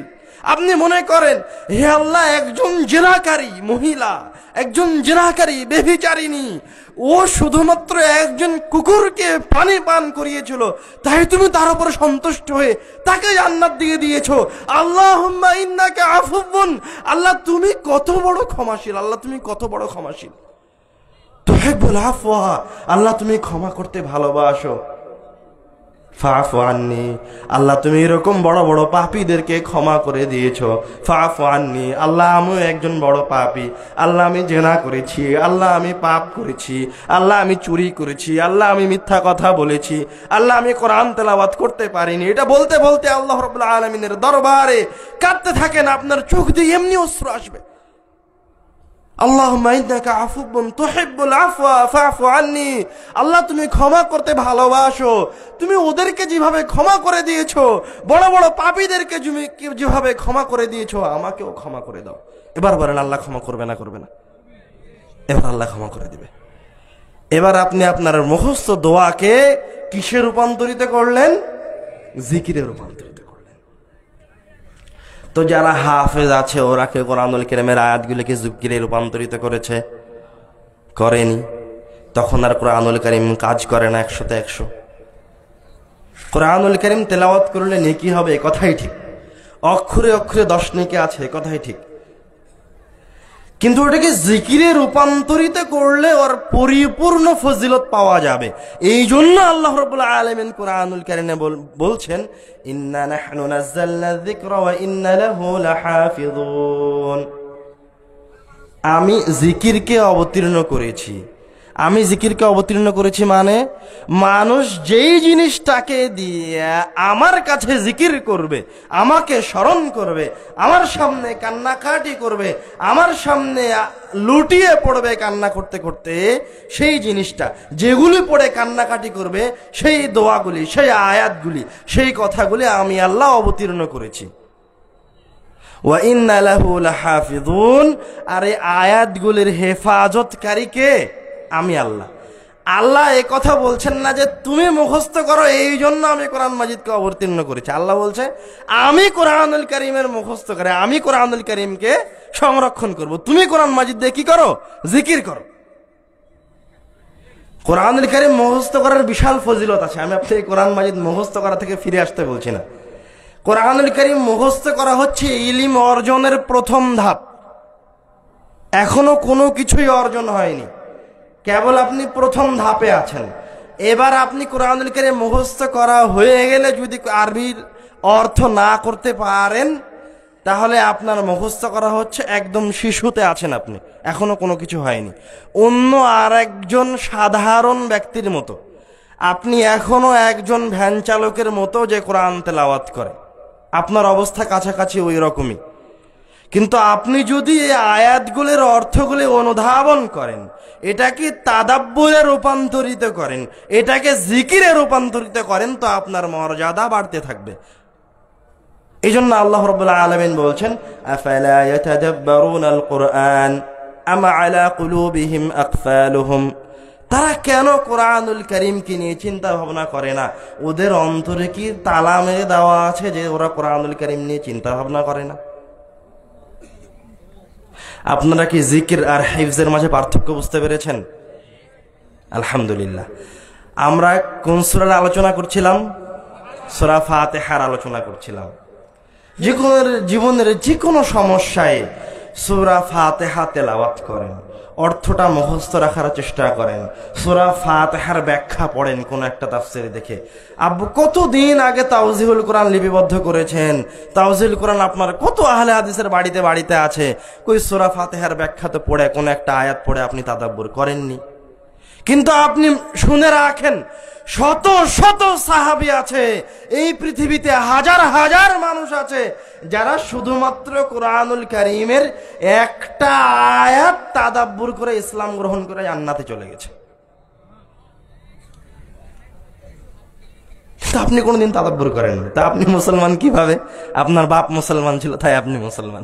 আপনি মনে করেন, হে আল্লাহ, একজন জেনাকারী মহিলা, একজন জিনাকারী, ব্যভিচারিণী, ও শুধুমাত্র একজন কুকুরকে পানি পান করিয়েছিল, তাই তুমি তার উপর সন্তুষ্ট হয়ে তাকে জান্নাত দিয়ে দিয়েছো। আল্লাহুম্মা ইন্নাকা আফুবুন, আল্লাহ তুমি কত বড় ক্ষমাশীল, আল্লাহ তুমি কত বড় ক্ষমাশীল। তুহিব্বুল আফওয়া, আল্লাহ তুমি ক্ষমা করতে ভালোবাসো। ফাফু আন্নি, আল্লাহ তুমি এরকম বড় বড় পাপীদেরকে ক্ষমা করে দিয়েছো। ফাফু আন্নি, আল্লাহ আমিও একজন বড় পাপী, আল্লাহ আমি জেনা করেছি, আল্লাহ আমি পাপ করেছি, আল্লাহ আমি চুরি করেছি, আল্লাহ আমি মিথ্যা কথা বলেছি, আল্লাহ আমি কোরআন তেলাওয়াত করতে পারিনি। এটা বলতে বলতে আল্লাহ রাব্বুল আলামিনের দরবারে কাঁদতে থাকেন, আপনার চোখ দিয়ে এমনি অশ্রু আসবে। আল্লাহুম্মা ইন্নাকা আফুবুন তুহিব্বুল আফওয়া ফাফু আন্নি, আল্লাহ তুমি ক্ষমা করতে ভালোবাসো, তুমি ওদেরকে যেভাবে ক্ষমা করে দিয়েছো, বড় বড় পাপীদেরকে যেভাবে ক্ষমা করে দিয়েছো, আমাকেও ক্ষমা করে দাও। এবার বলেন আল্লাহ ক্ষমা করবে না করবে না? এবার আল্লাহ ক্ষমা করে দিবে। এবার আপনি আপনার মুখস্থ দোয়াকে কিসে রূপান্তরিত করলেন? জিকিরে রূপান্তরিত করলেন। তো যারা হাফেজ আছে ওরা কে কোরআনুল কারীমের আয়াতগুলোকে জিকিরে রূপান্তরিত করেছে? করেনি। তখন আর কোরআনুল কারীম কাজ করে না 100তে 100। কোরআনুল কারীম তেলাওয়াত করলে নেকি হবে, কথাই ঠিক। অক্ষরে অক্ষরে 10 নেকি আছে, কথাই ঠিক। কিন্তু ওটাকে জিকিরে রূপান্তরিত করলে ওর পরিপূর্ণ ফজিলত পাওয়া যাবে। এই জন্য আল্লাহ রাব্বুল আলামিন কোরআনুল কারীমে বলছেন, ইন্না নাহনু নাযালনা যিকরা ওয়া ইন্না লাহু লাহাফিযুন। আমি জিকিরকে অবতীর্ণ করেছি। আমি জিকিরকে অবতীর্ণ করেছি মানে মানুষ যেই জিনিসটাকে দিয়ে আমার কাছে জিকির করবে, আমাকে স্মরণ করবে, আমার সামনে কান্নাকাটি করবে, আমার সামনে লুটিয়ে পড়বে কান্না করতে করতে, সেই জিনিসটা যেগুলি পড়ে কান্নাকাটি করবে, সেই দোয়াগুলি, সেই আয়াতগুলি, সেই কথাগুলি আমি আল্লাহ অবতীর্ণ করেছি। ওয়া ইন্না লাহু লাহাফিযুন, আর এই আয়াতগুলির হেফাজতকারী কে? আমি আল্লাহ। আল্লাহ এই কথা বলছেন না যে তুমি মুখস্থ করো এই জন্য আমি কোরআন মাজিদকে অবতীর্ণ করেছি। আল্লাহ বলছে আমি কোরআনুল কারীমের মুখস্থ করে আমি কোরআনুল কারীমকে সংরক্ষণ করব, তুমি কোরআন মাজিদ দিয়ে কি করো? জিকির করো। কোরআনুল কারীম মুখস্থ করার বিশাল ফজিলত আছে। আমি আপনাকে কোরআন মাজিদ মুখস্থ করা থেকে ফিরে আসতে বলছি না। কোরআনুল কারীম মুখস্থ করা হচ্ছে ইলম অর্জনের প্রথম ধাপ। এখনো কোনো কিছুই অর্জন হয়নি, কেবল আপনি প্রথম ধাপে আছেন। এবার আপনি কোরআনুল কারীম মুখস্থ করা হয়ে গেলে যদি আরবির অর্থ না করতে পারেন, তাহলে আপনার মুখস্থ করা হচ্ছে একদম শিশুতে আছেন আপনি, এখনো কোনো কিছু হয়নি। অন্য আর একজন সাধারণ ব্যক্তির মতো আপনি এখনো একজন ভ্যান চালকের মতো যে কোরআন তেলাওয়াত করে, আপনার অবস্থা কাছাকাছি ওই রকমই। কিন্তু আপনি যদি এই আয়াতগুলির অর্থগুলি অনুধাবন করেন, এটাকে তাদাব্বুরে রূপান্তরিত করেন, এটাকে জিকিরে রূপান্তরিত করেন, তো আপনার মর্যাদা বাড়তে থাকবে। এই জন্য আল্লাহ রাব্বুল আলামিন বলছেন, আফালা ইয়াতাদাব্বারুনাল কুরআন আম আলা কুলুবিহিম আকফালুহুম। তারা কেন কোরআনুল কারীমকে নিয়ে চিন্তা ভাবনা করে না? ওদের অন্তরে কি তালা মেরে দেওয়া আছে যে ওরা কোরআনুল কারীম নিয়ে চিন্তা ভাবনা করে না? আপনারা কি জিকির আর হিফজের মাঝে পার্থক্য বুঝতে পেরেছেন? আলহামদুলিল্লাহ। আমরা কোন সূরার আলোচনা করছিলাম? সূরা ফাতিহার আলোচনা করছিলাম। জীবনের যে কোনো সমস্যায় সূরা ফাতিহা তেলাওয়াত করেন, অর্থটা মুখস্থ রাখার চেষ্টা করেন, সূরা ফাতিহার ব্যাখ্যা পড়েন কোন একটা তাফসীর দেখে। আব্বু কতদিন আগে তাওজিহুল কোরআন লিপিবদ্ধ করেছেন, তাওজিহুল কোরআন আপনার কত আহলে হাদিসের বাড়িতে বাড়িতে আছে, কই সূরা ফাতিহার ব্যাখ্যা তো পড়ে কোন একটা আয়াত পড়ে আপনি তাদাব্বুর করেননি। কিন্তু আপনি শুনে রাখেন, শত শত সাহাবী আছে এই পৃথিবীতে, হাজার হাজার মানুষ আছে যারা শুধুমাত্র কোরআনুল কারীমের একটা আয়াত তাদাব্বুর করে ইসলাম গ্রহণ করে জান্নাতে চলে গেছে। তা আপনি কোনোদিন তাদাব্বুর করেন না, তা আপনি মুসলমান কিভাবে? আপনার বাপ মুসলমান ছিল তাই আপনি মুসলমান।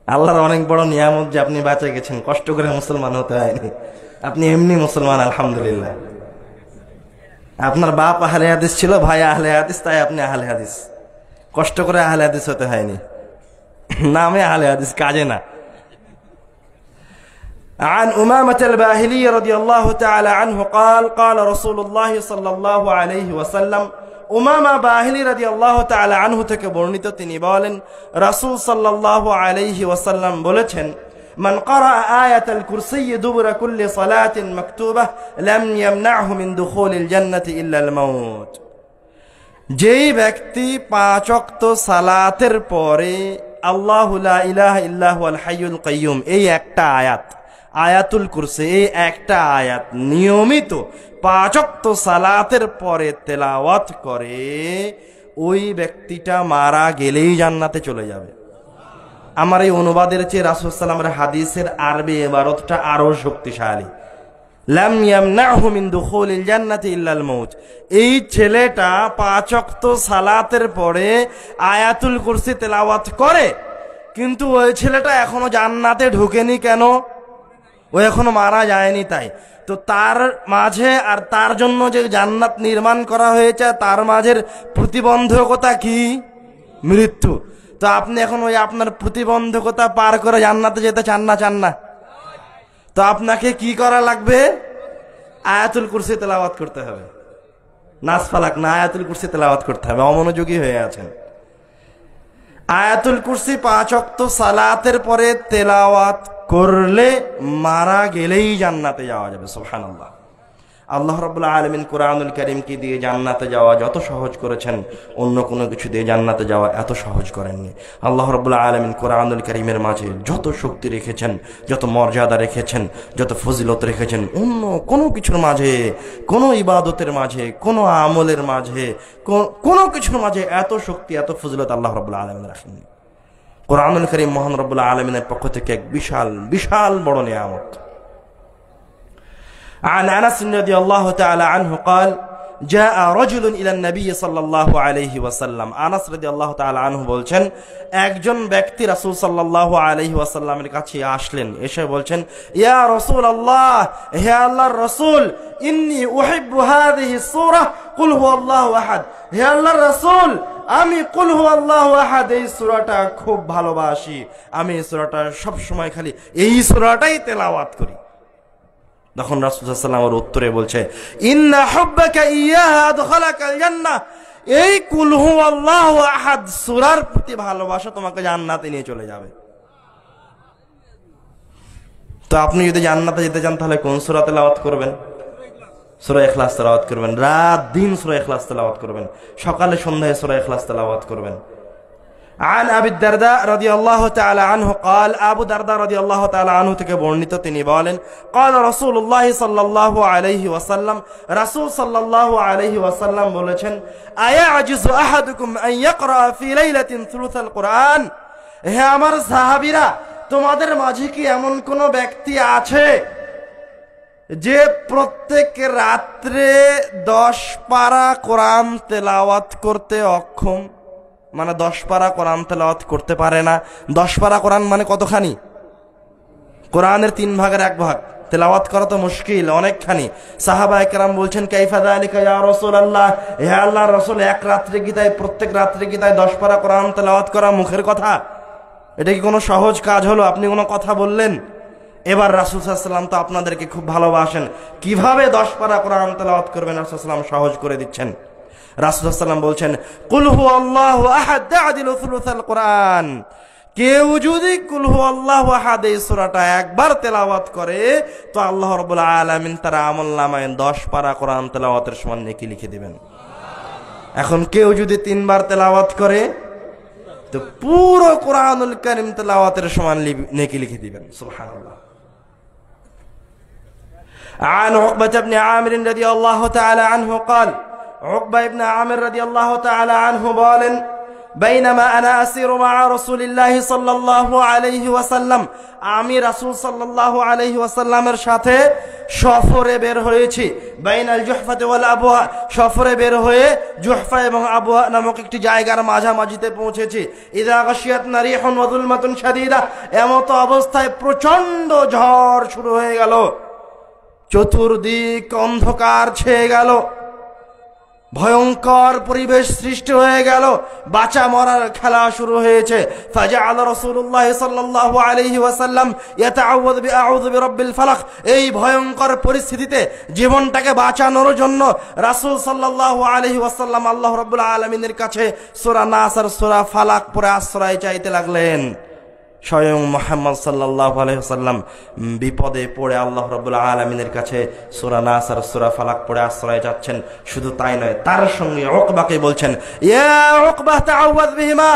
আল্লাহর অনেক বড় নিয়ামত যে আপনি বেঁচে গেছেন, কষ্ট করে মুসলমান হতে হয়নি, আপনি এমনি মুসলমান, আলহামদুলিল্লাহ। আপনার বাপ আহলে হাদিস ছিল, ভাই আহলে হাদিস, তাই আপনি আহলে হাদিস, কষ্ট করে আহলে হাদিস হতে হয়নি, নামে আহলে হাদিস, কাজে না। عن أمامة الباهلي رضي الله تعالى عنه قال قال رسول الله صلى الله عليه وسلم উমামা বাহিলি রাদিয়াল্লাহু তাআলা আনহু থেকে বর্ণিত, তিনি বলেন রাসূল সাল্লাল্লাহু আলাইহি ওয়াসাল্লাম বলেছেন, মান ক্বারা আয়াতাল কুরসি দুবুরা কুল্লি সালাতিন মাকতুবাহ লাম ইয়ামনাহু মিন দুখুলিল জান্নাতি ইল্লাল মাউত। যেই ব্যক্তি 5 ওয়াক্ত সালাতের পরে আল্লাহু লা ইলাহা ইল্লা হুয়াল হাইয়ুল কাইয়্যুম এই একটা আয়াত, আয়াতুল কুরসি এই একটা আয়াত নিয়মিত 5 ওয়াক্ত সালাতের পরে তেলাওয়াত করে, ওই ব্যক্তিটা মারা গেলেই জান্নাতে চলে যাবে। আমার এই অনুবাদের চেয়ে রাসূল সাল্লাল্লাহু আলাইহি ওয়াসাল্লামের হাদিসের আরবি ইবারতটা আরো শক্তিশালী। লাম ইয়ামনাহু মিন দুখুলিল জান্নাতি ইল্লাল মাউত। এই ছেলেটা 5 ওয়াক্ত সালাতের পরে আয়াতুল কুরসি তেলাওয়াত করে, কিন্তু ওই ছেলেটা এখনো জান্নাতে ঢোকেনি। কেন? ও এখনো মারা যায়নি। তাই তো তার মাঝে আর তার জন্য যে জান্নাত নির্মাণ করা হয়েছে তার মাঝের প্রতিবন্ধকতা কি? মৃত্যু। তো আপনি এখন ওই আপনার প্রতিবন্ধকতা পার করে জান্নাতে যেতে চান না? তো আপনাকে কি করা লাগবে? আয়াতুল কুরসি তেলাওয়াত করতে হবে। নাস ফালাক না, আয়াতুল কুরসি তেলাওয়াত করতে হবে। অমনোযোগী হয়ে আছেন। আয়াতুল কুরসি 5 ওয়াক্ত সালাতের পরে তেলাওয়াত করলে মারা গেলেই জান্নাতে যাওয়া যাবে। সুবহানাল্লাহ। আল্লাহ রাব্বুল আলামিন কোরআনুল কারীমকে দিয়ে জান্নাতে যাওয়া যত সহজ করেছেন, অন্য কোনো কিছু দিয়ে জান্নাতে যাওয়া এত সহজ করেননি। আল্লাহ রাব্বুল আলামিন কোরআনুল কারীমের মাঝে যত শক্তি রেখেছেন, যত মর্যাদা রেখেছেন, যত ফজিলত রেখেছেন, অন্য কোনো কিছুর মাঝে, কোনো ইবাদতের মাঝে, কোনো আমলের মাঝে, কোনো কিছুর মাঝে এত শক্তি, এত ফজিলত আল্লাহ রাব্বুল আলামিন রাখেননি। কোরআনুল কারীম মহান রব্বুল আলামিনের পক্ষ থেকে এক বিশাল বিশাল বড় নিয়ামত। عن أنس رضي الله تعالى عنه قال جاء رجل إلى النبي صلى الله عليه وسلم। আনাস রাদিয়াল্লাহু তাআলা আনহু বলছেন, একজন ব্যক্তি রাসূল সাল্লাল্লাহু আলাইহি ওয়াসাল্লামের কাছে আসলেন, এসে বলছেন, ইয়া রাসূলুল্লাহ, হে আল্লাহর রাসূল, ইন্নী উহিব্বু হাযিহি সূরা কুল হুয়াল্লাহু আহাদ। হে আল্লাহর রাসূল, আমি কুল হুয়াল্লাহু আহাদ এই সূরাটা খুব ভালোবাসি। আমি এই সূরাটা সব সময় খালি এই সূরাটাই তেলাওয়াত করি। তখন রাসূল সাল্লাল্লাহু আলাইহি ওয়াসাল্লাম উত্তরে বলছে, ইন্না হুব্বাকা ইয়াহা আদখালাকাল জান্নাহ। এই কুল হুয়াল্লাহু আহাদ সূরার প্রতি ভালোবাসা তোমাকে জান্নাতে নিয়ে চলে যাবে। তো আপনি যদি জান্নাতে যেতে চান তাহলে কোন সূরা তেলাওয়াত করবেন? সূরা ইখলাস তেলাওয়াত করবেন। রাত দিন সূরা ইখলাস তেলাওয়াত করবেন। সকালে সন্ধ্যায় সূরা ইখলাস তেলাওয়াত করবেন। عن أبي الدرداء رضي الله تعالى عنه قال أبو الدرداء رضي الله تعالى عنه থেকে বর্ণিত, তিনি বলেন, قال رسول الله صلى الله عليه وسلم রাসূল সাল্লাল্লাহু আলাইহি ওয়াসাল্লাম বলেছেন, আয়াজিজ আহাদুকুম আন ইয়াকরা ফি লাইলাতিন সুলুসাল কুরআন। হে আমার সাহাবীরা, তোমাদের মাঝে কি এমন কোন ব্যক্তি আছে যে প্রত্যেক রাত্রে 10 পারা কোরআন তেলাওয়াত করতে অক্ষম? মানে 10 পারা কোরআন তেলাওয়াত করতে পারে না। 10 পারা কোরআন মানে কতখানি? কোরআনের 3 ভাগের 1 ভাগ। তেলাওয়াত করা তো মুশকিল, অনেকখানি। সাহাবায়ে কেরাম বলছেন, কাইফা যালিকা ইয়া রাসূলুল্লাহ, হে আল্লাহর রাসূল, এক রাত্রে কি তাই, প্রত্যেক রাত্রে কি তাই 10 পারা কোরআন তেলাওয়াত করা মুখের কথা? এটা কি কোনো সহজ কাজ হলো? আপনি কোনো কথা বললেন। এবার রাসূল সাল্লাল্লাহু আলাইহি ওয়াসাল্লাম তো আপনাদেরকে খুব ভালোবাসেন, কিভাবে 10 পারা কোরআন তেলাওয়াত করবেন রাসূল সাল্লাল্লাহু আলাইহি ওয়াসাল্লাম সহজ করে দিচ্ছেন। রাসূল সাল্লাল্লাহু আলাইহি ওয়াসাল্লাম বলছেন, কুল হুয়াল্লাহু আহাদ তা'দিলু সুলুসাল কুরআন। কেউ যদি কুল হুয়াল্লাহু আহাদ এই সূরাটা একবার তেলাওয়াত করে তো আল্লাহ রাব্বুল আলামিন তার আমলনামায় 10 পারা কোরআন তেলাওয়াতের সমান নেকি লিখে দিবেন। এখন কেউ যদি 3 বার তেলাওয়াত করে তো পুরো কোরআনুল কারীম তেলাওয়াতের সমান নেকি লিখে দিবেন। সুবহানাল্লাহ। عن عقبة بن عامر رضي الله تعالى عنه قال عقبة بن عامر رضي الله تعالى عنه بولن بينما أنا أسير مع رسول الله صلى الله عليه وسلم আমি রাসূল সাল্লাল্লাহু আলাইহি ওয়াসাল্লামের সাথে সফরে বের হয়েছি। বাইনাল জুহফাতি ওয়াল আবওয়া, সফরে বের হয়ে জুহফা এবং আবওয়া নামক একটি জায়গার মাঝামাঝিতে পৌঁছেছি। ইযা গাশিয়াতনা রিহুন ওয়া যুলমাতুন শাদীদা, এমত অবস্থায় প্রচন্ড ঝড় শুরু হয়ে গেল, চতুর্দিক অন্ধকার ছেয়ে গেল, ভয়ঙ্কর পরিবেশ সৃষ্টি হয়ে গেল, বাঁচা মরার খেলা শুরু হয়েছে। ফাজআল রাসূলুল্লাহ সাল্লাল্লাহু আলাইহি ওয়াসাল্লাম ইয়াতাআওয়াযু বিআউযু বিরাব্বিল ফালাক। এই ভয়ঙ্কর পরিস্থিতিতে জীবনটাকে বাঁচানোর জন্য রাসূল সাল্লাল্লাহু আলাইহি ওয়াসাল্লাম আল্লাহ রাব্বুল আলামিনের কাছে সূরা নাস আর সূরা ফালাক পড়ে আশ্রয় চাইতে লাগলেন। স্বয়ং মুহাম্মদ সাল্লাল্লাহু আলাইহি ওয়াসাল্লাম বিপদে পড়ে আল্লাহ রাব্বুল আলামিনের কাছে সূরা নাস আর সূরা ফালাক পড়ে আশ্রয় চাচ্ছেন। শুধু তাই নয়, তার সঙ্গে উকবাকে বলছেন, ইয়া উকবা তাআওয়াজ বিহিমা,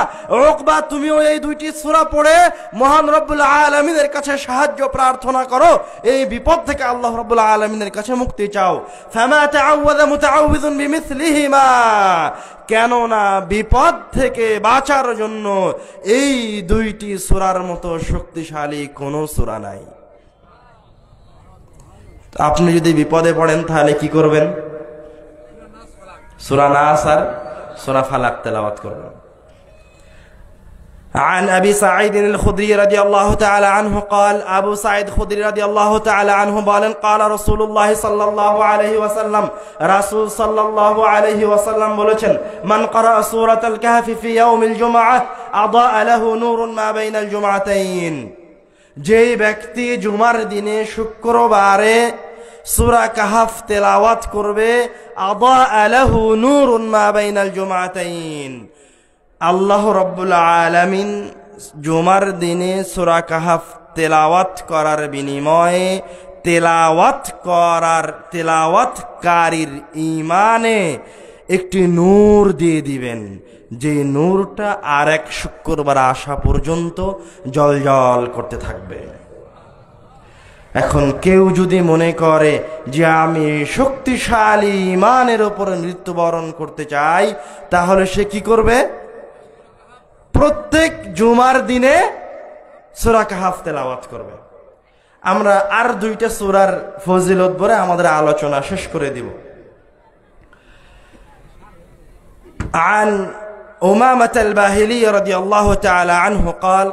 উকবা তুমিও এই দুইটি সূরা পড়ে মহান রব্বুল আলামিনের কাছে সাহায্য প্রার্থনা করো, এই বিপদ থেকে আল্লাহ রাব্বুল আলামিনের কাছে মুক্তি চাও। ফামা তাআওয়াযা মুতাআওযিযুন বিমিসলিহিমা, কেননা বিপদ থেকে বাঁচার জন্য এই দুইটি সূরার মতো শক্তিশালী কোনো সূরা নাই। আপনি যদি বিপদে পড়েন তাহলে কি করবেন? সূরা নাস আর সূরা ফালাক তেলাওয়াত করবেন। عن أبي سعيد الخدري رضي الله تعالى عنه قال أبو سعيد الخدري رضي الله تعالى عنه قال رسول الله صلى الله عليه وسلم رسول صلى الله عليه وسلم বলেছেন من قرأ سورة الكهف في يوم الجمعة أضاء له نور ما بين الجمعتين, যেই ব্যক্তি জুমার দিনে শুক্রবারে সূরা কাহফ তেলাওয়াত করবে, أضاء له نور ما بين الجمعتين, আল্লাহ রাব্বুল আলামিন জুমার দিনে সূরা কাহফ তেলাওয়াত করার বিনিময়ে তেলাওয়াতকারীর ঈমানে একটি নূর দিয়ে দিবেন, যে নূরটা আরেক শুক্রবার আসা পর্যন্ত জ্বলজ্বল করতে থাকবে। এখন কেউ যদি মনে করে যে আমি শক্তিশালী ঈমানের উপর মৃত্যুবরণ করতে চাই, তাহলে সে কি করবে? প্রত্যেক জুমার দিনে সূরা কাহফ তেলাওয়াত করবে। আমরা আর দুইটা সূরার ফজিলত বলে আমাদের আলোচনা শেষ করে দিব। عن أمامة الباهلي رضي الله تعالى عنه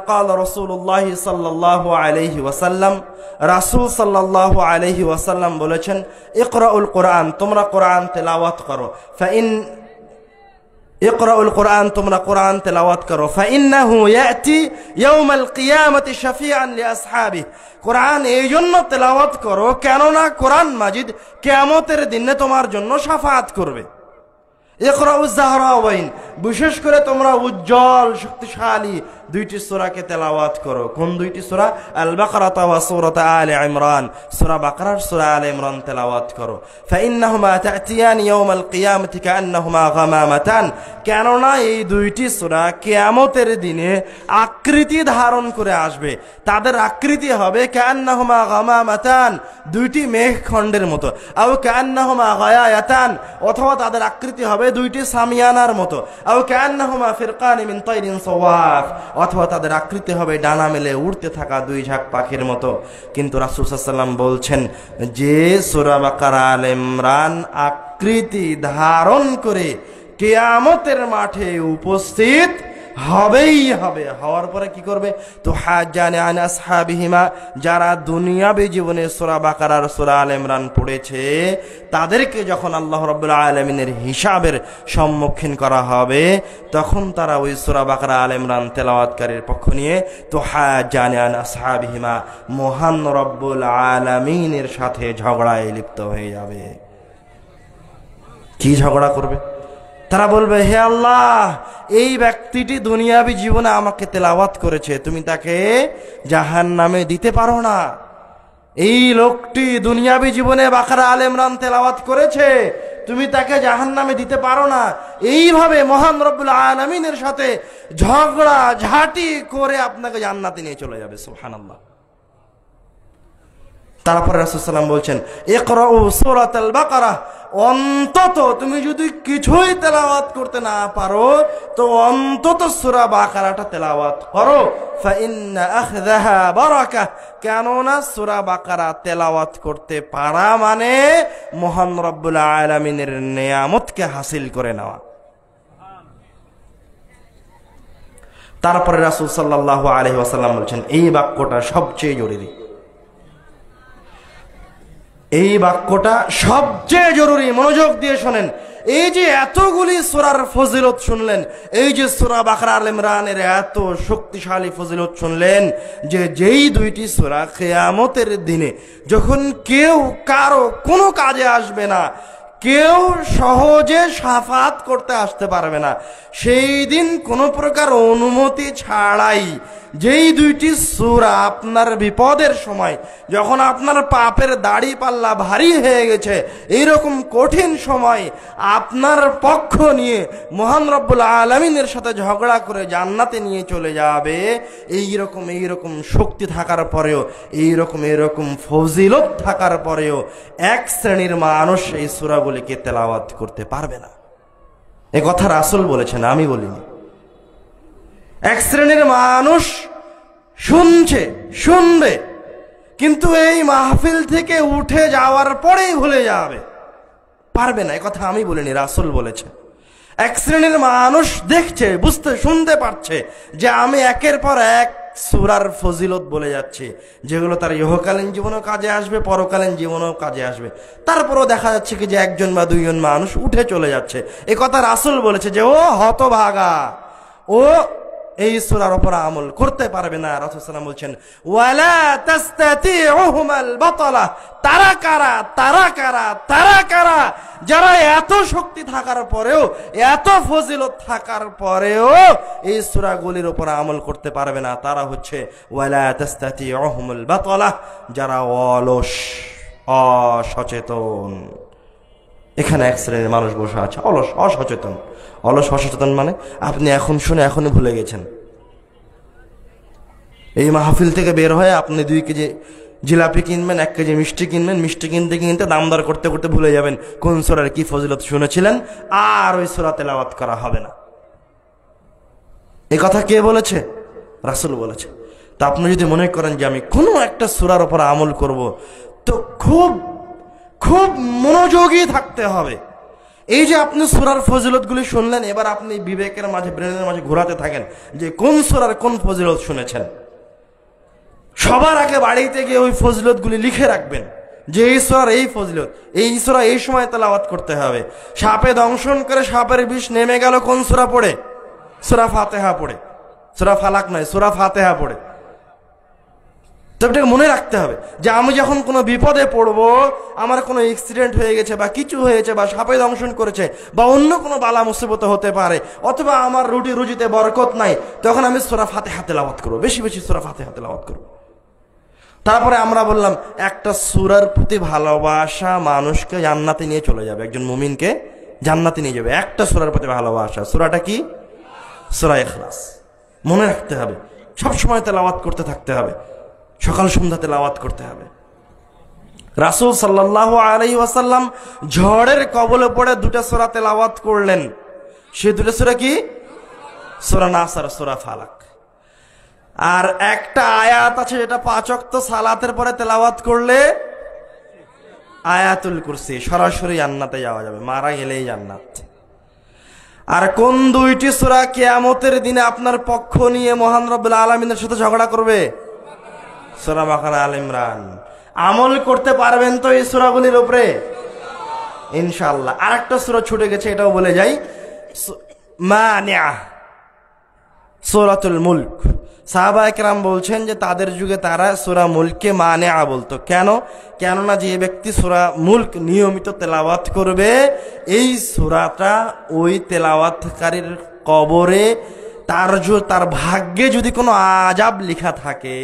قال رسول الله صلى الله عليه وسلم রাসূল সাল্লাল্লাহু আলাইহি ওয়াসাল্লাম বলেছেন, ইকরাউল কোরআন, তোমরা কোরআন তেলাওয়াত করো, ইকরাউল কোরআন, তোমরা কোরআন তেলাওয়াত করো, ফাইন্নাহু ইয়াতি ইয়াউমাল কিয়ামাতি শাফিআন লিআসহাবিহি, কোরআন এই জন্য তেলাওয়াত করো কেননা কোরআন মাজিদ কিয়ামতের দিনে তোমার জন্য শাফাআত করবে। ইকরাউজ জাহরাওয়াইন, বিশেষ করে তোমরা উজ্জ্বল শক্তিশালী দুইটি সূরাকে তেলাওয়াত করো। কোন দুইটি সূরা? আল বাকারা ওয়া সূরাত আলে ইমরান, সূরা বাকারা সূরা আলে ইমরান তেলাওয়াত করো। ফাইন্নাহুমা তাতিয়ান ইয়াউমাল কিয়ামাতি কান্নাহুমা গামামাতান, কেননা এই দুইটি সূরা কিয়ামতের দিনে আকৃতি ধারণ করে আসবে, তাদের আকৃতি হবে কান্নাহুমা গামামাতান, দুইটি মেঘখণ্ডের মতো, আও কান্নাহুমা গায়ায়াতান, অথবা তাদের আকৃতি হবে দুইটি সামিয়ানার মতো, আও কান্নাহুমা ফিরকান মিন তাইরিন সাওয়াফ, অথবা তাদের আকৃতি হবে ডানা মেলে উড়তে থাকা দুই ঝাঁক পাখির মতো। কিন্তু রাসূল সাল্লাল্লাহু আলাইহি ওয়াসাল্লাম বলছেন যে সূরা বাকারা আলে ইমরান আকৃতি ধারণ করে কিয়ামতের মাঠে উপস্থিত হবেই হবে। হওয়ার পরে কি করবে? তো হাজানে আন আসহাবিহিমা, যারা দুনিয়াবী জীবনে সূরা বাকারা আর সূরা আলে ইমরান পড়েছে, তাদেরকে যখন আল্লাহ রাব্বুল আলামিনের হিসাবের সম্মুখীন করা হবে, তখন তারা ওই সূরা বাকারা আলে ইমরান তেলাওয়াতকারীর পক্ষ নিয়ে তো হাজানে আন আসহাবিহিমা, মহান রব্বুল আলামিনের সাথে ঝগড়ায় লিপ্ত হয়ে যাবে। কি ঝগড়া করবে? তারা বলবে, হে আল্লাহ, এই ব্যক্তিটি দুনিয়াবী জীবনে আমাকে তেলাওয়াত করেছে, তুমি তাকে জাহান্নামে দিতে পারো না। এই লোকটি দুনিয়াবী জীবনে বাকারা আলে ইমরান তেলাওয়াত করেছে, তুমি তাকে জাহান্নামে দিতে পারো না। এইভাবে মহান রব্বুল আলামিনের সাথে ঝগড়া ঝাঁটি করে আপনাকে জান্নাতে নিয়ে চলে যাবে। সুবহানাল্লাহ। তারপরে রাসূল সাল্লাল্লাহু আলাইহি ওয়াসাল্লাম বলছেন, ইকরাউ সূরাতাল বাকারা, অন্তত তুমি যদি কিছুই তেলাওয়াত করতে না পারো তো অন্তত সূরা বাকারাটা তেলাওয়াত করো, ফাইন্না আখযাহা বারাকা, কেননা সূরা বাকারা তেলাওয়াত করতে পারা মানে মহান রব্বুল আলামিনের নিয়ামতকে হাসিল করে নেওয়া। তারপরে রাসূল সাল্লাল্লাহু আলাইহি ওয়াসাল্লাম বলছেন, এই বাক্যটা সবচেয়ে জরুরি, এই বাক্যটা সবচেয়ে জরুরি, মনোযোগ দিয়ে শোনেন। এই যে এতগুলি সূরার ফজিলত শুনলেন, এই যে সূরা বাকারা আল ইমরানের এত শক্তিশালী ফজিলত শুনলেন, যে যেই দুইটি সূরা কিয়ামতের দিনে যখন কেউ কারো কোনো কাজে আসবে না, কেউ সহজে শাফাত করতে আসতে পারবে না, সেই দিন কোনো প্রকার অনুমতি ছাড়াই যেই দুইটি সূরা আপনার বিপদের সময়, যখন আপনার পাপের দাড়ি পাল্লা ভারী হয়ে গেছে, এইরকম কঠিন সময় আপনার পক্ষ নিয়ে মহান রব্বুল আলামিনের সাথে ঝগড়া করে জান্নাতে নিয়ে চলে যাবে, এইরকম শক্তি থাকার পরেও, এইরকম ফজিলত থাকার পরেও এক শ্রেণীর মানুষ এই সূরাগুলিকে তেলাওয়াত করতে পারবে না। এ কথা রাসূল বলেছেন, আমি বলিনি। এক শ্রেণীর মানুষ শুনবে, কিন্তু এই মাহফিল থেকে উঠে যাওয়ার পরেই ভুলে যাবে, পারবে না। এ কথা আমি বলিনি, রাসূল বলেছে। এক শ্রেণীর মানুষ দেখছে, শুনতে পারছে যে আমি একের পর এক সূরার ফজিলত বলে যাচ্ছি, যেগুলো তার ইহকালীন জীবনেও কাজে আসবে, পরকালীন জীবনেও কাজে আসবে। তারপরও দেখা যাচ্ছে কি যে একজন বা দুইজন মানুষ উঠে চলে যাচ্ছে। এ কথা রাসূল বলেছে যে ও হতভাগা, ও এই সূরার উপর আমল করতে পারবে না। রাসূল সাল্লাল্লাহু আলাইহি ওয়াসাল্লাম বলছেন, ওয়ালা তাসতাতিউহুমাল বাতালা, তারা কারা যারা এত শক্তি থাকার পরেও, এত ফজিলত থাকার পরেও এই সূরাগুলির উপর আমল করতে পারবে না। তারা হচ্ছে ওয়ালা তাসতাতিউহুমুল বাতালা, যারা অলস, অসচেতন। এখানে এক শ্রেণীর মানুষ বসে আছে অলস, অসচেতন মানে আপনি এখন শুনে এখনই ভুলে গেছেন। এই মাহফিল থেকে বের হয়ে আপনি 2 কেজি জিলাপি কিনবেন, 1 কেজি মিষ্টি কিনবেন, মিষ্টি কিনতে দাম দর করতে ভুলে যাবেন কোন সূরার কি ফজিলত শুনেছিলেন, আর ওই সূরা তেলাওয়াত করা হবে না। এই কথা কে বলেছে? রাসূল বলেছে। তা আপনি যদি মনে করেন যে আমি কোনো একটা সূরার উপর আমল করব, তো খুব মনোযোগী থাকতে হবে। এই যে আপনি সূরার ফজিলতগুলি শুনলেন, এবার আপনি বিবেকের মাঝে, ব্রেনের মাঝে ঘোরাতে থাকেন যে কোন সূরার কোন ফজিলত শুনেছেন। সবার আগে বাড়িতে গিয়ে ওই ফজিলতগুলি লিখে রাখবেন যে এই সূরার এই ফজিলত, এই সূরা এই সময় তেলাওয়াত করতে হবে। সাপে দংশন করে সাপের বিষ নেমে গেল কোন সূরা পড়ে? সূরা ফাতিহা পড়ে, সূরা ফালাক নয়, সূরা ফাতিহা পড়ে। তবে মনে রাখতে হবে যে আমি যখন কোনো বিপদে পড়বো, আমার কোনো অ্যাক্সিডেন্ট হয়ে গেছে বা কিছু হয়েছে বা সাপে দংশন করেছে বা অন্য কোনো বালা মুসিবত হতে পারে, অথবা আমার রুজিতে বরকত নাই, তখন আমি সূরা ফাতিহা তেলাওয়াত করব, বেশি সূরা ফাতিহা তেলাওয়াত করব। তারপরে আমরা বললাম একটা সূরার প্রতি ভালোবাসা মানুষকে জান্নাতে নিয়ে চলে যাবে, একজন মুমিনকে জান্নাতে নিয়ে যাবে। একটা সূরার প্রতি ভালোবাসা, সূরাটা কি? সূরা ইখলাস। মনে রাখতে হবে, সবসময় তেলাওয়াত করতে থাকতে হবে, সকাল সন্ধ্যা তেলাওয়াত করতে হবে। রাসূল সাল্লাল্লাহু আলাইহি ওয়াসাল্লাম ঝড়ের কবলে পড়ে 2টা সূরা তেলাওয়াত করলেন। সে 2টা সূরা কি? সূরা নাস আর সূরা ফালাক। আর একটা আয়াত আছে যেটা 5 ওয়াক্ত সালাতের পরে তেলাওয়াত করলে আয়াতুল কুরসি, সরাসরি জান্নাতে যাওয়া যাবে, মারা গেলেই জান্নাত। আর কোন 2টি সূরা কিয়ামতের দিনে আপনার পক্ষ নিয়ে মহান রব্বুল আলামিনের সাথে ঝগড়া করবে? সূরা বাকারা আল ইমরান। আমল করতে পারবেন তো এই সূরাগুলির উপরে? ইনশাআল্লাহ। আরেকটা সূরা ছুটে গেছে, এটাও বলে যাই, মানিয়া, সূরাতুল মুলক। সাহাবায়ে কেরাম বলছেন যে তাদের যুগে তারা সূরা মুলককে মানিয়া বলতো। কেননা যে ব্যক্তি সূরা মুলক নিয়মিত তেলাওয়াত করবে, এই সূরাটা ওই তেলাওয়াতকারীর কবরে তার ভাগ্যে যদি কোনো আযাব লেখা থাকে,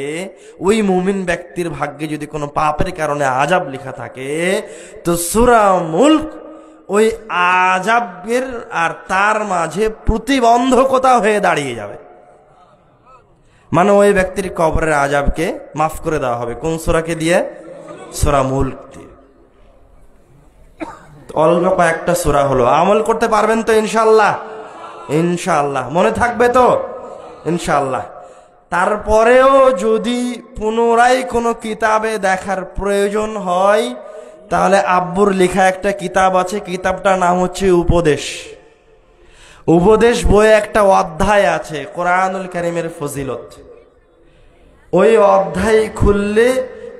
ওই মুমিন ব্যক্তির ভাগ্যে যদি কোনো পাপের কারণে আযাব লেখা থাকে, তো সূরা মুলক ওই আযাবের আর তার মাঝে প্রতিবন্ধকতা হয়ে দাঁড়িয়ে যাবে। মানে ওই ব্যক্তির কবরের আযাবকে মাফ করে দেওয়া হবে। কোন সূরাকে দিয়ে? সূরা মুলক দিয়ে। অল্প কয়েকটা সূরা হলো, আমল করতে পারবেন তো ইনশাআল্লাহ? ইনশাআল্লাহ। মনে থাকবে তো ইনশাআল্লাহ। তারপরেও যদি পুনরায় কোনো কিতাবে দেখার প্রয়োজন হয়, তাহলে আব্বুর লেখা একটা কিতাব আছে, কিতাবটার নাম হচ্ছে উপদেশ বইয়ে একটা অধ্যায় আছে কোরআনুল কারীমের ফজিলত। ওই অধ্যায় খুললে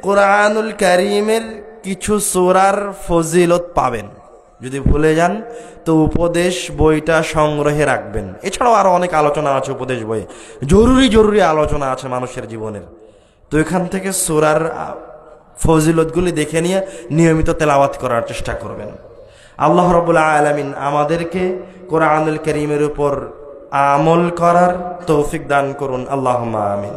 কোরআনুল কারীমের কিছু সূরার ফজিলত পাবেন, যদি ভুলে যান তো উপদেশ বইটা সংগ্রহে রাখবেন। এছাড়াও আরো অনেক আলোচনা আছে উপদেশ বইয়ে, জরুরি আলোচনা আছে মানুষের জীবনের। তো এখান থেকে সূরার ফজিলতগুলি দেখে নিয়ে নিয়মিত তেলাওয়াত করার চেষ্টা করবেন। আল্লাহ রাব্বুল আলামিন আমাদেরকে কোরআনুল কারীমের উপর আমল করার তৌফিক দান করুন। আল্লাহুম্মা আমিন।